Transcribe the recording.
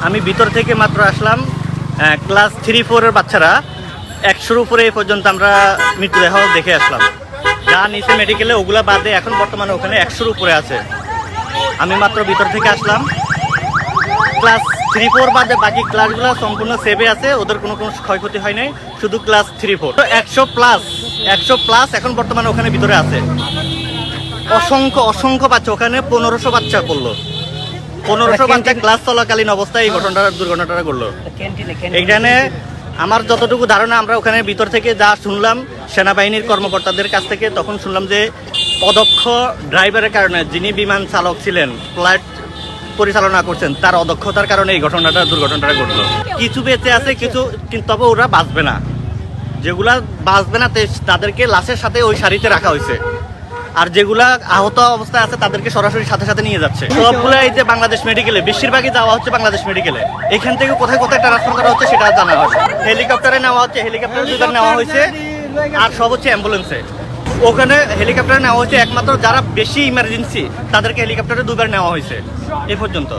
আমি ভিতর থেকে মাত্র আসলাম। ক্লাস 3-4 বাচ্চারা 100-র উপরে এই পর্যন্ত আমরা মৃতদেহ দেখে আসলাম। যা নিচে মেডিকেলে ওগুলা বাদে এখন বর্তমানে ওখানে 100-র উপরে আছে। আমি মাত্র ভিতর থেকে আসলাম। ক্লাস 3-4 বাদে বাকি ক্লাসগুলো সম্পূর্ণ সেভে আছে, ওদের কোনো ক্ষয়ক্ষতি হয় নাই, শুধু ক্লাস 3-4। 100+ এখন বর্তমানে ওখানে ভিতরে আছে। অসংখ্য বাচ্চা, ওখানে 1500 বাচ্চা পড়লো। 1500 বাচ্চা ক্লাস চলাকালীন অবস্থায় এই দুর্ঘটনাটা ঘটলো। এখানে আমার যতটুকু ধারণা, আমরা ওখানে ভিতর থেকে যা শুনলাম সেনাবাহিনীর কর্মকর্তাদের কাছ থেকে, তখন শুনলাম যে অদক্ষ ড্রাইভারের কারণে, যিনি বিমান চালক ছিলেন, ফ্লাইট পরিচালনা করছেন, তার অদক্ষতার কারণে এই দুর্ঘটনাটা ঘটলো। কিছু বেঁচে আছে, কিছু কিন্তু তবে ওরা বাঁচবে না। যেগুলা বাঁচবে না তাদেরকে লাশের সাথে ওই সারিতে রাখা হয়েছে, আর যেগুলা আহত অবস্থায় আছে তাদেরকে সরাসরি সাথে নিয়ে যাচ্ছে। সবগুলো এই যে বাংলাদেশ মেডিকেলে, বেশিরভাগই যাওয়া হচ্ছে বাংলাদেশ মেডিকেলে। এখান থেকে কোথায় ট্রান্সফার করা হচ্ছে সেটা জানা হয়। হেলিকপ্টারে নেওয়া হচ্ছে, হেলিকপ্টারে 2বার নেওয়া হয়েছে, আর সব হচ্ছে অ্যাম্বুলেন্সে। ওখানে হেলিকপ্টারে নেওয়া হয়েছে একমাত্র যারা বেশি ইমার্জেন্সি, তাদেরকে হেলিকপ্টারে 2বার নেওয়া হয়েছে এ পর্যন্ত।